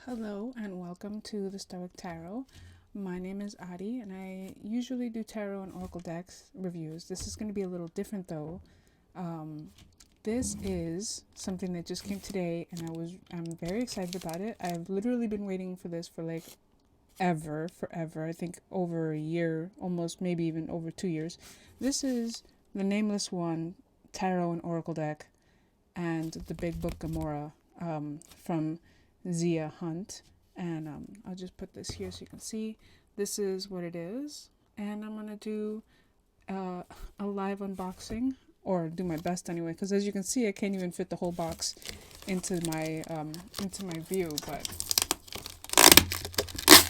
Hello and welcome to the Stoic Tarot. My name is Adi and I usually do tarot and oracle decks reviews. This is going to be a little different though. This is something that just came today and I'm very excited about it. I've literally been waiting for this for like forever. I think over a year, almost maybe even over 2 years. This is the Nameless One tarot and oracle deck and the big book Gamora from Zia Hunt, and I'll just put this here so you can see. This is what it is, and I'm gonna do a live unboxing, or do my best anyway, because as you can see I can't even fit the whole box into my view, but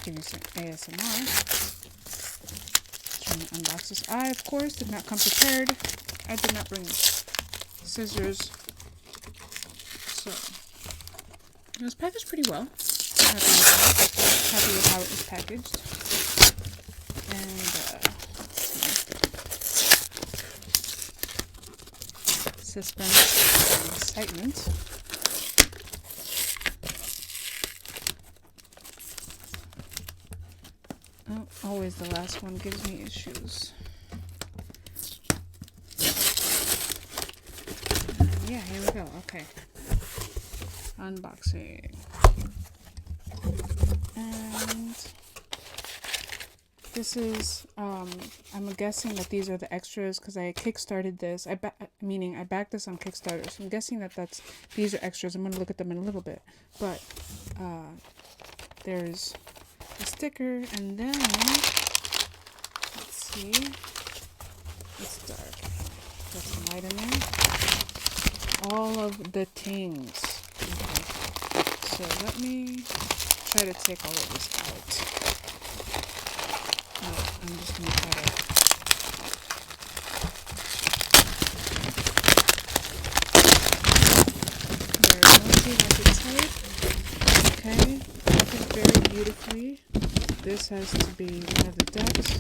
give you some ASMR. Trying to unbox this. I of course did not come prepared. I did not bring scissors, so it was packaged pretty well. Happy with how it was packaged. And suspense and excitement. Oh, always the last one gives me issues. Yeah, here we go. Okay. Unboxing. And this is I'm guessing that these are the extras because I kickstarted this. I backed this on Kickstarter, so I'm guessing that these are extras. I'm going to look at them in a little bit, but there's a sticker, and then let's see, it's dark, got some light in there, all of the things. Okay. So let me try to take all of this out. I'm just going to try to... Very noisy like it's tight. Okay, packaged very beautifully. This has to be one of the decks.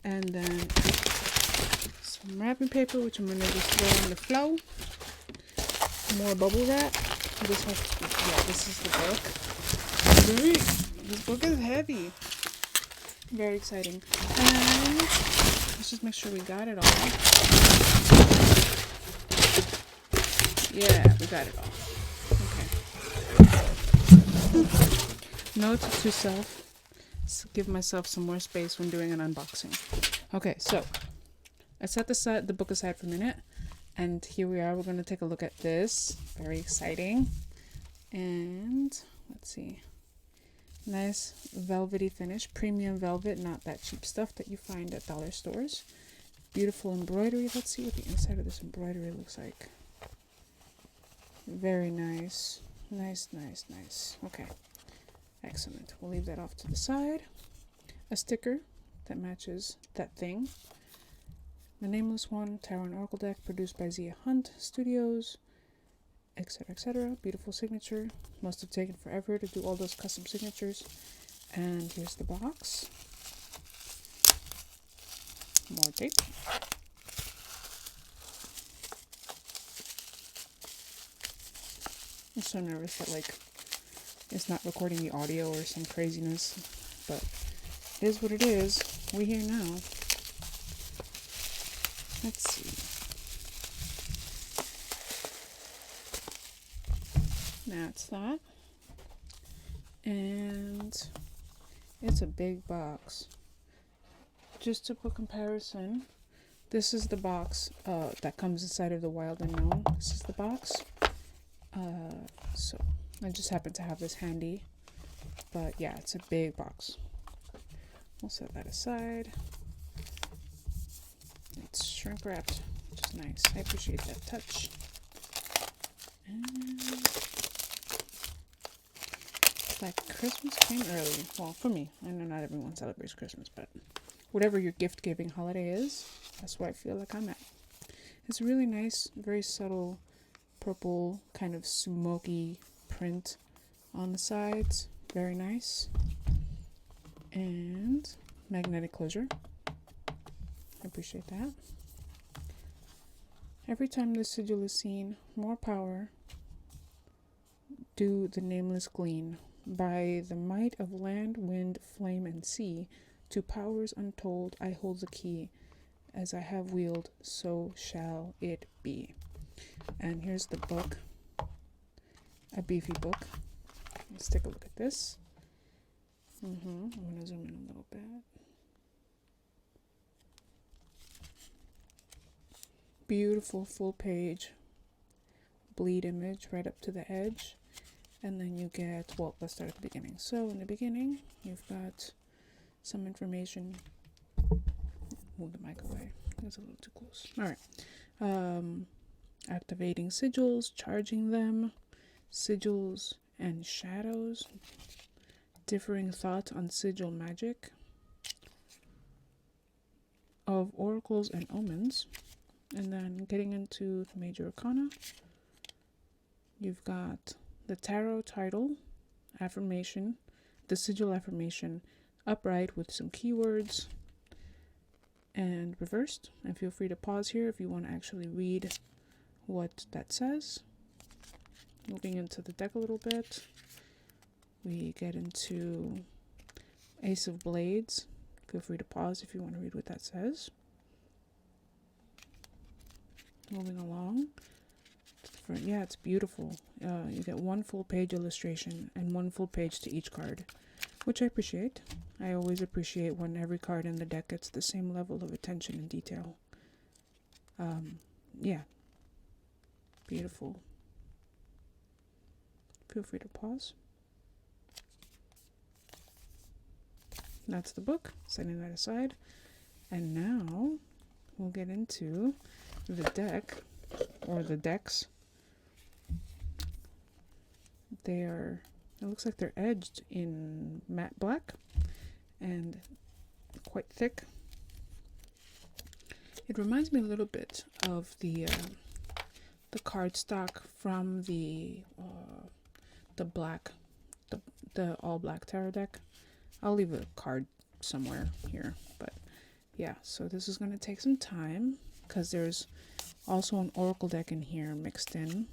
And then some wrapping paper, which I'm going to just throw on the floor. More bubble wrap. This has to be, this is the book. This book is heavy. Very exciting. And let's just make sure we got it all. Yeah, we got it all. Okay. Note to self, give myself some more space when doing an unboxing. Okay, so I set the book aside for a minute. And here we are. We're going to take a look at this. Very exciting. And let's see. Nice velvety finish. Premium velvet, not that cheap stuff that you find at dollar stores. Beautiful embroidery. Let's see what the inside of this embroidery looks like. Very nice. Nice. Okay. Excellent. We'll leave that off to the side. A sticker that matches that thing. The Nameless One Tarot and Oracle deck, produced by Zia Hunt Studios, etc., etc. Beautiful signature. Must have taken forever to do all those custom signatures. And here's the box. More tape. I'm so nervous that it's not recording the audio or some craziness, but it is what it is. We're here now. Let's see. That's that. And it's a big box. Just to put comparison, this is the box that comes inside of the Wild Unknown. This is the box. So I just happen to have this handy. But yeah, it's a big box. We'll set that aside. It's shrink wrapped, which is nice. I appreciate that touch. And it's like Christmas came early. Well, for me. I know not everyone celebrates Christmas, but whatever your gift-giving holiday is, that's where I feel like I'm at. It's really nice, very subtle purple, kind of smoky print on the sides. Very nice. And magnetic closure. I appreciate that. Every time this sigil is seen, more power, do the nameless glean. By the might of land, wind, flame, and sea, to powers untold I hold the key. As I have willed, so shall it be. And here's the book, a beefy book. Let's take a look at this. I'm going to zoom in a little bit. Beautiful full page bleed image right up to the edge. And then you get, well, let's start at the beginning. So in the beginning, you've got some information. Move the mic away. That's a little too close. All right. Activating sigils, charging them, sigils and shadows, differing thoughts on sigil magic, of oracles and omens, and then getting into the major arcana. You've got the tarot title, affirmation, the sigil affirmation, upright with some keywords, and reversed. And feel free to pause here if you want to actually read what that says. Moving into the deck a little bit, we get into Ace of Blades. Feel free to pause if you want to read what that says. Moving along. Yeah, it's beautiful. You get one full page illustration and one full page to each card, which I appreciate. I always appreciate when every card in the deck gets the same level of attention and detail. Yeah. Beautiful. Feel free to pause. That's the book, setting that aside. And now we'll get into the deck, or the decks. It looks like they're edged in matte black and quite thick. It reminds me a little bit of the cardstock from the all black tarot deck. I'll leave a card somewhere here, but yeah, so this is going to take some time because there's also an oracle deck in here mixed in.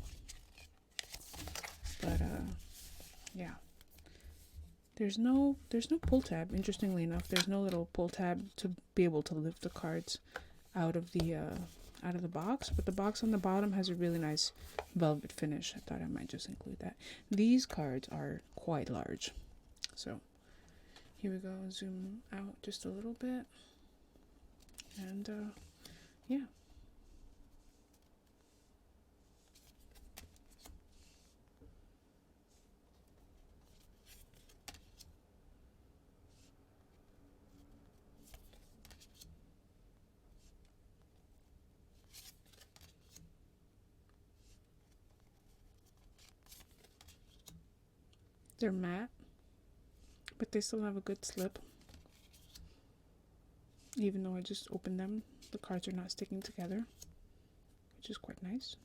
But yeah, there's no pull tab. Interestingly enough, there's no little pull tab to be able to lift the cards out of the box. But the box on the bottom has a really nice velvet finish. I thought I might just include that. These cards are quite large, so here we go. Zoom out just a little bit, and yeah. They're matte, but they still have a good slip. Even though I just opened them, the cards are not sticking together, which is quite nice.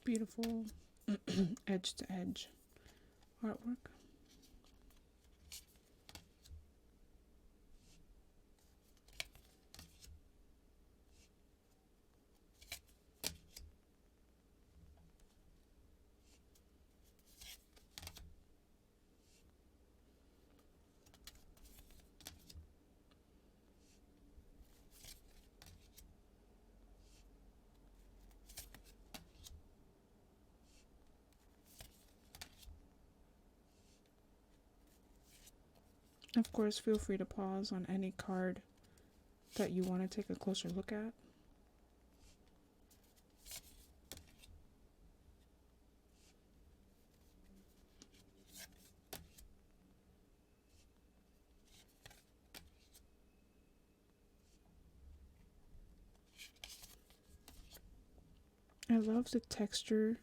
Beautiful edge to edge artwork. Of course, feel free to pause on any card that you want to take a closer look at. I love the texture,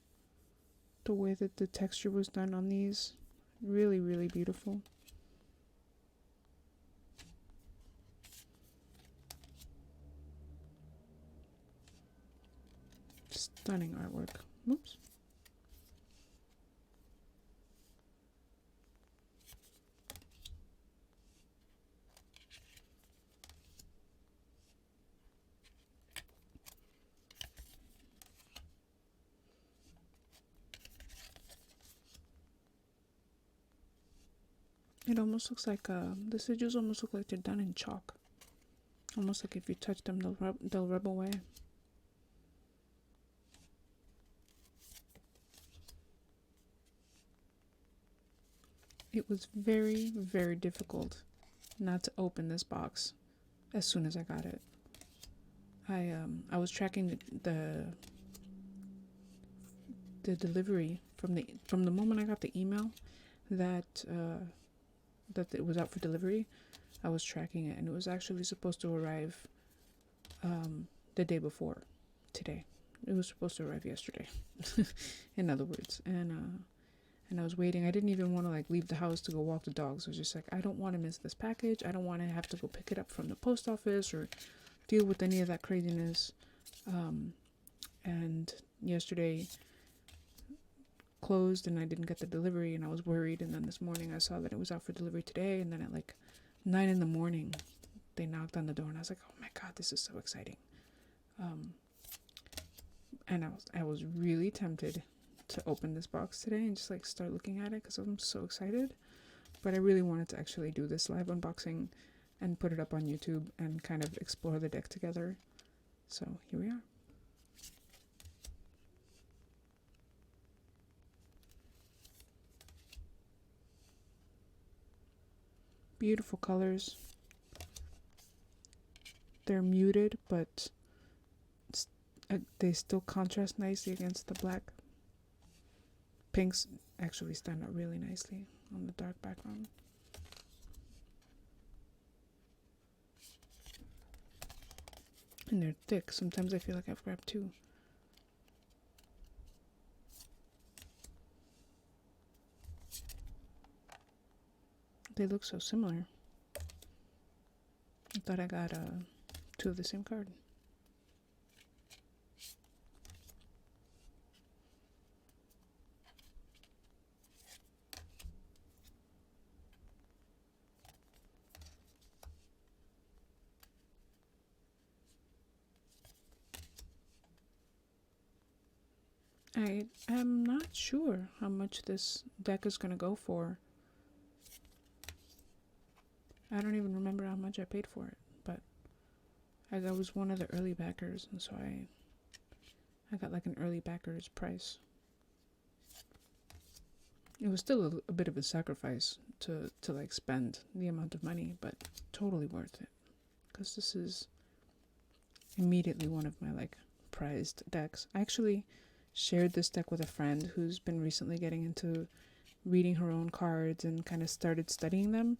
the way that the texture was done on these. Really, really beautiful. Stunning artwork. Oops. It almost looks like the sigils almost look like they're done in chalk. Almost like if you touch them, they'll rub away. It was very, very difficult not to open this box as soon as I got it. I was tracking the delivery from the moment I got the email that that it was out for delivery. I was tracking it, and it was actually supposed to arrive the day before today. It was supposed to arrive yesterday, in other words. And I was waiting. I didn't even want to like leave the house to go walk the dogs. I was just like, I don't want to miss this package. I don't want to have to go pick it up from the post office or deal with any of that craziness. And yesterday closed and I didn't get the delivery, and I was worried. And then this morning I saw that it was out for delivery today, and then at like 9 in the morning they knocked on the door, and I was like, oh my god, this is so exciting. And I was really tempted to open this box today and just like start looking at it because I'm so excited, but I really wanted to actually do this live unboxing and put it up on YouTube and kind of explore the deck together. So here we are. Beautiful colors. They're muted, but they still contrast nicely against the black. Pinks actually stand out really nicely on the dark background. And they're thick. Sometimes I feel like I've grabbed two. They look so similar. I thought I got two of the same card. I am not sure how much this deck is going to go for. I don't even remember how much I paid for it, but I was one of the early backers, and so I got like an early backer's price. It was still a bit of a sacrifice to like spend the amount of money, but totally worth it, because this is immediately one of my like prized decks. I actually shared this deck with a friend who's been recently getting into reading her own cards and kind of started studying them,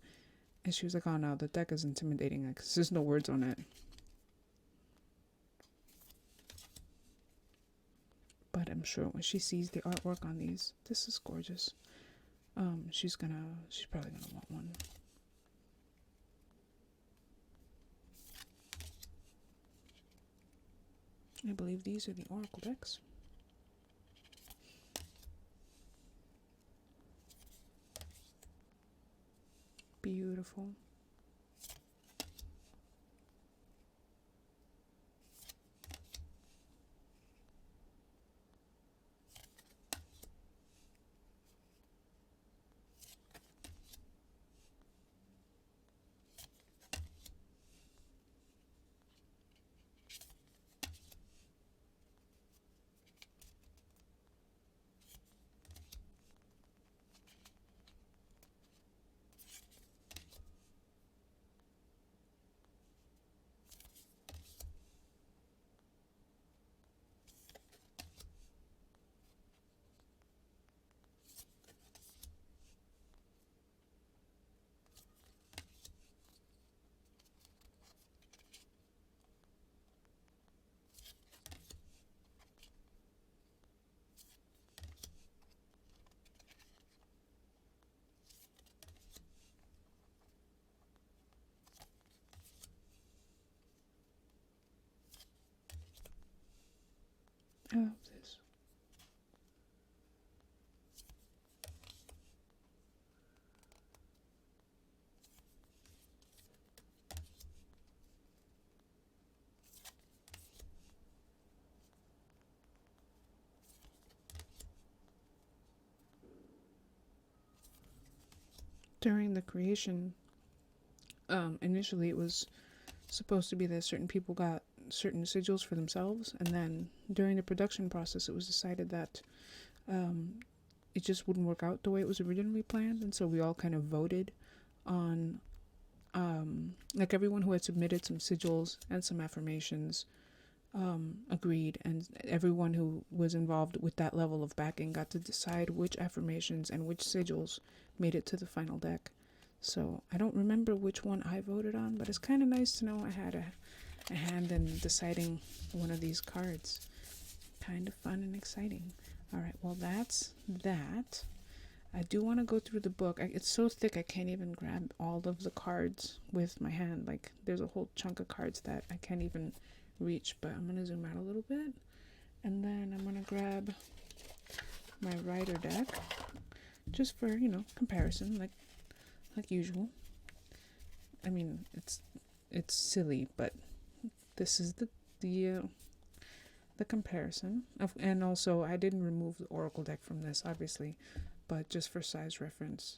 and she was like, oh no, the deck is intimidating, like there's no words on it. But I'm sure when she sees the artwork on these, this is gorgeous. She's probably gonna want one. I believe these are the Oracle decks. Beautiful. I love this. during the creation, initially it was supposed to be that certain people got certain sigils for themselves, and then during the production process it was decided that it just wouldn't work out the way it was originally planned, and so we all kind of voted on like everyone who had submitted some sigils and some affirmations agreed, and everyone who was involved with that level of backing got to decide which affirmations and which sigils made it to the final deck. So I don't remember which one I voted on, but it's kind of nice to know I had a hand in deciding one of these cards. Kind of fun and exciting. Alright, well that's that. I do want to go through the book. It's so thick I can't even grab all of the cards with my hand. Like, there's a whole chunk of cards that I can't even reach, but I'm going to zoom out a little bit. And then I'm going to grab my Rider deck, just for, comparison, like usual. I mean, it's silly, but this is the comparison and also I didn't remove the Oracle deck from this, obviously, but just for size reference.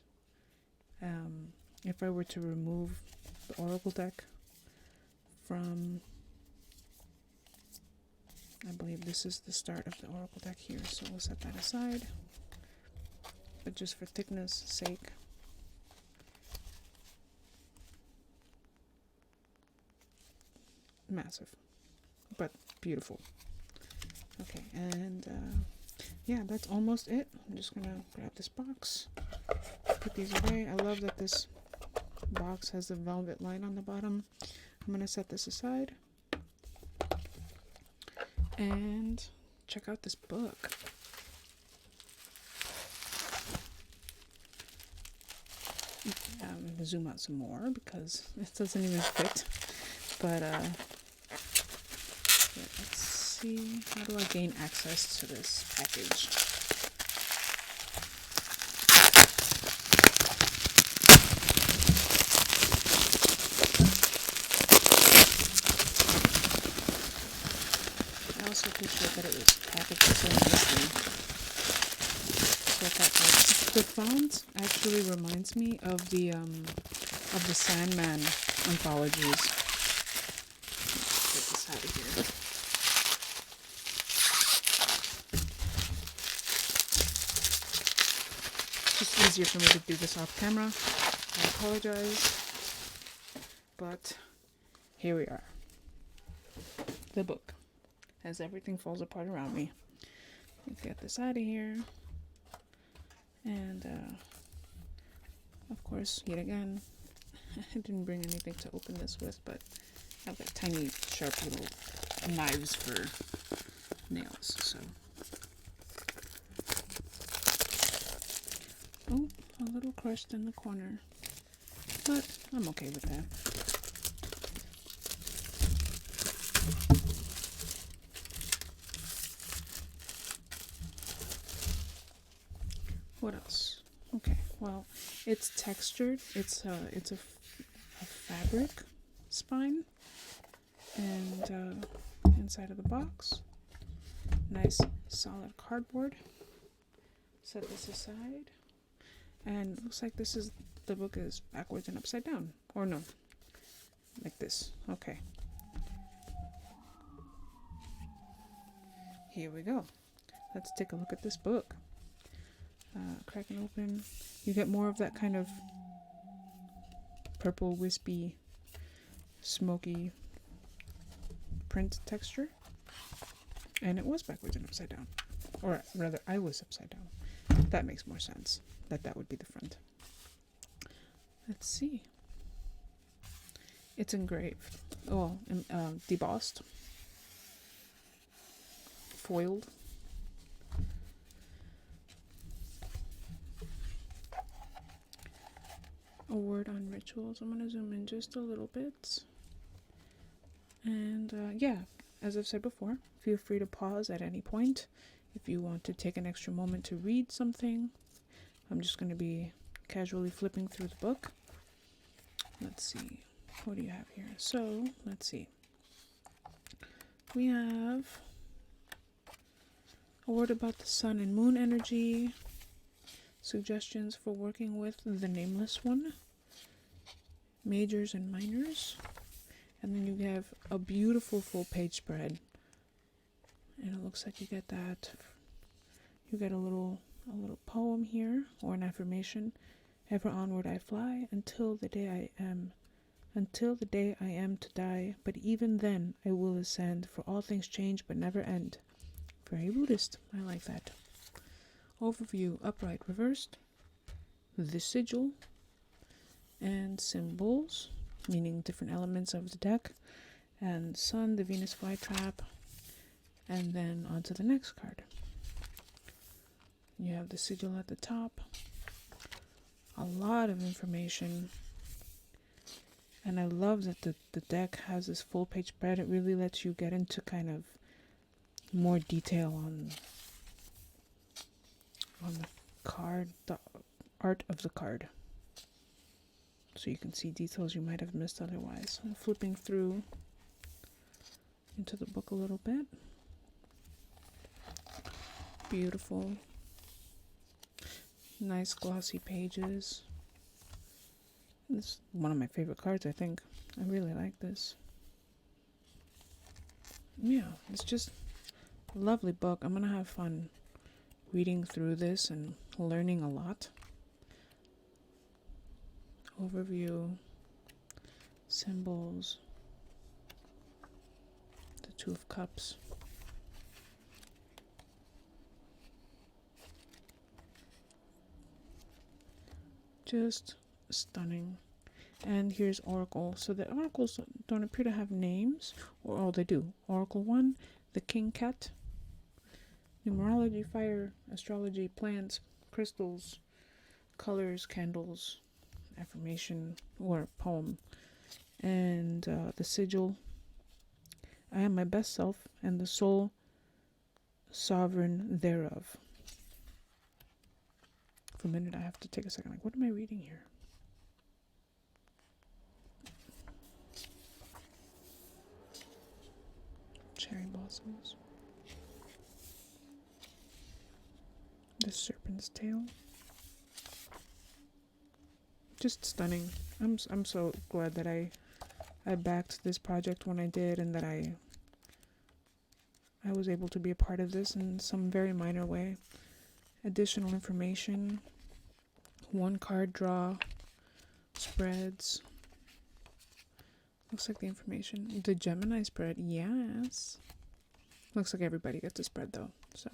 If I were to remove the Oracle deck from, I believe this is the start of the Oracle deck here, so we'll set that aside. But just for thickness sake, massive, but beautiful. Okay, and yeah, that's almost it. I'm just gonna grab this box, put these away. I love that this box has the velvet line on the bottom. I'm gonna set this aside and check out this book. I'm gonna zoom out some more because it doesn't even fit, but let's see, how do I gain access to this package? I also appreciate that it was packaged so nicely. The font actually reminds me of the Sandman anthologies. Let's get this out of here. It's easier for me to do this off camera. I apologize, but here we are. The book, as everything falls apart around me. Let's get this out of here. And of course, yet again, I didn't bring anything to open this with, but I've got tiny sharp little knives for nails, so. Oh, a little crushed in the corner, but I'm okay with that. What else? Okay, well, it's textured. It's a fabric spine, and inside of the box, nice solid cardboard. Set this aside, and it looks like the book is backwards and upside down, or no, like this. Okay, here we go. Let's take a look at this book. Crack it open. You get more of that kind of purple, wispy, smoky print texture. And it was backwards and upside down. Or rather, I was upside down. That makes more sense. That would be the front. Let's see. It's engraved. Oh, debossed. Foiled. A word on rituals. I'm going to zoom in just a little bit. And yeah, as I've said before, feel free to pause at any point if you want to take an extra moment to read something. I'm just going to be casually flipping through the book. Let's see. What do you have here? So, let's see. We have a word about the sun and moon energy. suggestions for working with the Nameless one, majors and minors, and then you have a beautiful full page spread, and it looks like you get that. You get a little poem here, or an affirmation. Ever onward I fly until the day I am to die, but even then I will ascend, for all things change but never end. Very Buddhist. I like that. Overview, upright, reversed, the sigil, and symbols, meaning different elements of the deck, and Sun, the Venus flytrap, and then on to the next card. You have the sigil at the top, a lot of information, and I love that the deck has this full page spread. It really lets you get into kind of more detail on the card, the art of the card, so you can see details you might have missed otherwise. I'm flipping through into the book a little bit. Beautiful, nice glossy pages. This is one of my favorite cards, I think. I really like this. Yeah, it's just a lovely book. I'm gonna have fun reading through this and learning a lot. Overview, symbols, the Two of Cups. Just stunning. And here's Oracle. So the oracles don't appear to have names, or oh, they do. Oracle 1, the King Cat. Numerology, fire, astrology, plants, crystals, colors, candles, affirmation or poem, and the sigil. I am my best self and the sole sovereign thereof. For a minute, I have to take a second. Like, what am I reading here? Cherry blossoms. The serpent's tail. Just stunning. I'm so glad that I backed this project when I did, and that I was able to be a part of this in some very minor way. Additional information, one card draw, spreads. Looks like the information. The Gemini spread, yes. Looks like everybody gets a spread though, so.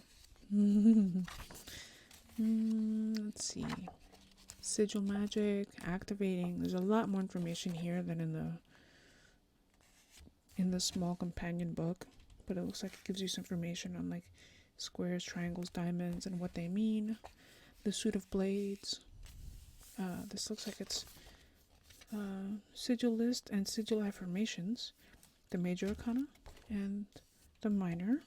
Let's see. Sigil magic, activating. There's a lot more information here than in the small companion book, but it looks like it gives you some information on like squares, triangles, diamonds, and what they mean. The suit of blades. This looks like it's sigil list and sigil affirmations, the major arcana and the minor.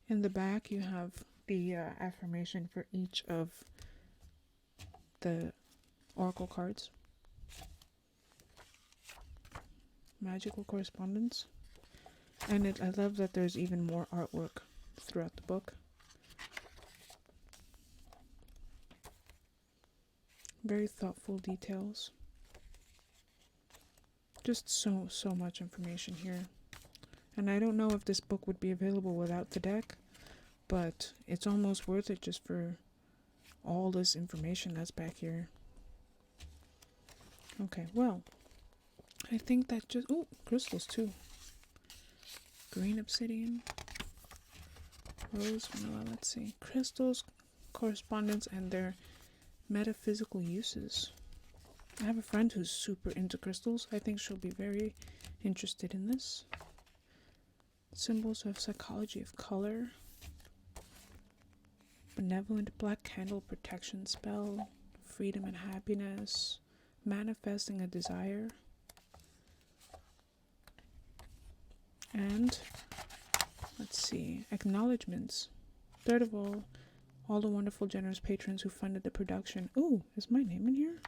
In the back you have the affirmation for each of the oracle cards. Magical correspondence. And I love that there's even more artwork throughout the book. Very thoughtful details. Just so much information here. And I don't know if this book would be available without the deck, but it's almost worth it just for all this information that's back here. Okay, well, I think that just... Oh, crystals too. Green obsidian. Rose vanilla, let's see. Crystals, correspondence, and their metaphysical uses. I have a friend who's super into crystals. I think she'll be very interested in this. Symbols of psychology of color. Benevolent black candle protection spell. Freedom and happiness. Manifesting a desire. And let's see, acknowledgements. Third of all the wonderful generous patrons who funded the production. Ooh, is my name in here?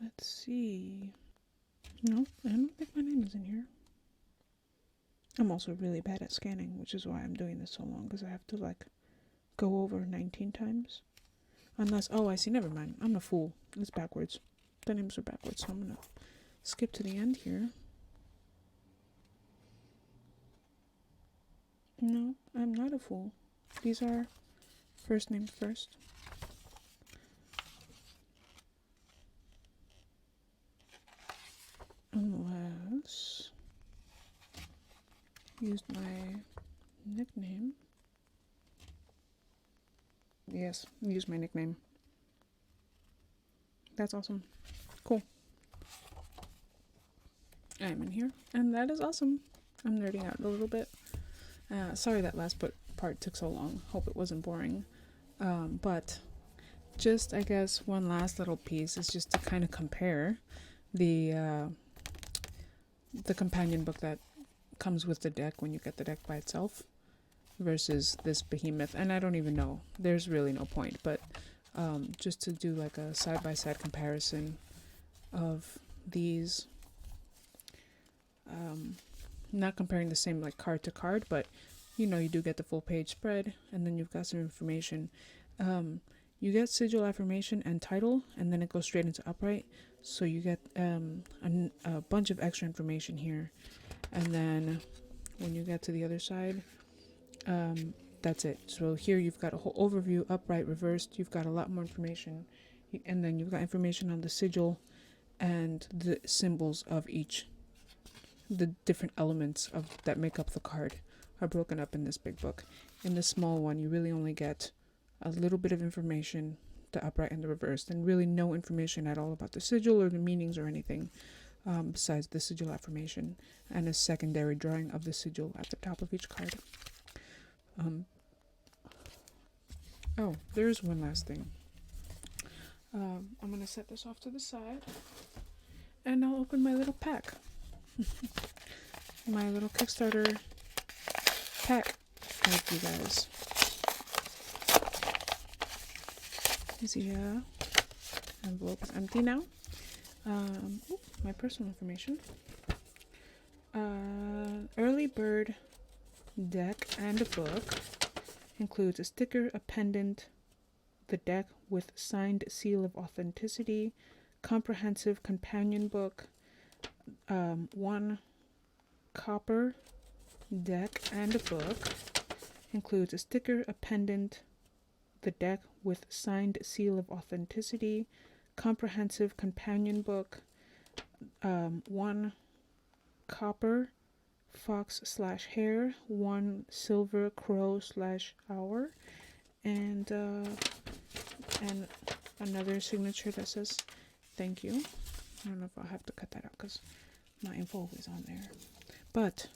Let's see. No, I don't think my name is in here. I'm also really bad at scanning, which is why I'm doing this so long, because I have to like go over 19 times. Unless, oh, I see, never mind. I'm a fool. It's backwards. The names are backwards, so I'm gonna skip to the end here. No, I'm not a fool. These are first names first. Unless used my nickname. Yes, use my nickname. That's awesome. Cool. I'm in here, and that is awesome. I'm nerding out a little bit. Sorry that last part took so long. Hope it wasn't boring. But just, I guess, one last little piece is just to kind of compare the companion book that comes with the deck when you get the deck by itself versus this behemoth. And I don't even know. There's really no point. But just to do like a side-by-side comparison of these. Not comparing the same like card to card, but you know, you do get the full page spread, and then you've got some information. You get sigil affirmation and title, and then it goes straight into upright, so you get a bunch of extra information here. And then when you get to the other side, that's it. So here you've got a whole overview, upright, reversed. You've got a lot more information, and then you've got information on the sigil and the symbols of each. The different elements of that make up the card are broken up in this big book. In the small one, you really only get a little bit of information, the upright and the reversed, and really no information at all about the sigil or the meanings or anything, besides the sigil affirmation and a secondary drawing of the sigil at the top of each card. Oh, there's one last thing. I'm going to set this off to the side, and I'll open my little pack. My little Kickstarter pack with you guys. The envelope is empty now. My personal information. Early bird deck and a book. Includes a sticker, a pendant, the deck with signed seal of authenticity, comprehensive companion book, one copper deck and a book, includes a sticker, a pendant, the deck with signed seal of authenticity, comprehensive companion book, one copper fox/hare, one silver crow/owl, and another signature that says thank you. I don't know if I'll have to cut that out because my info is on there. But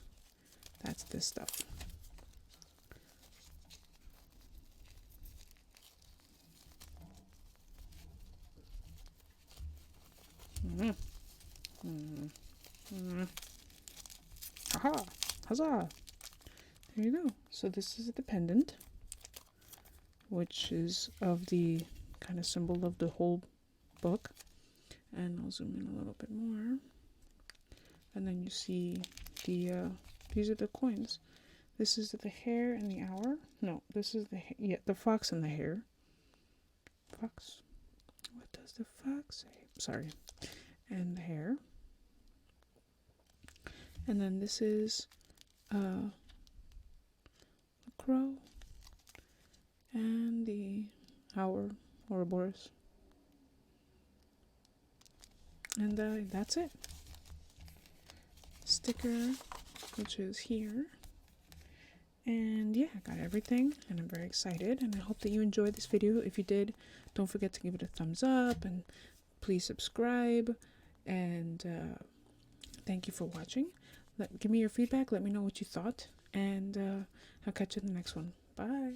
that's this stuff. Aha! Huzzah! There you go. So this is the pendant, which is of the kind of symbol of the whole book. And I'll zoom in a little bit more. And then you see the these are the coins. This is the hare and the owl. No, this is the fox and the hare. Fox. What does the fox say? Sorry. And the hare. And then this is a crow and the owl, Ouroboros. And that's it. Sticker, which is here. And yeah, I got everything, and I'm very excited, and I hope that you enjoyed this video. If you did, don't forget to give it a thumbs up, and please subscribe, and thank you for watching. Give me your feedback, let me know what you thought, and I'll catch you in the next one. Bye!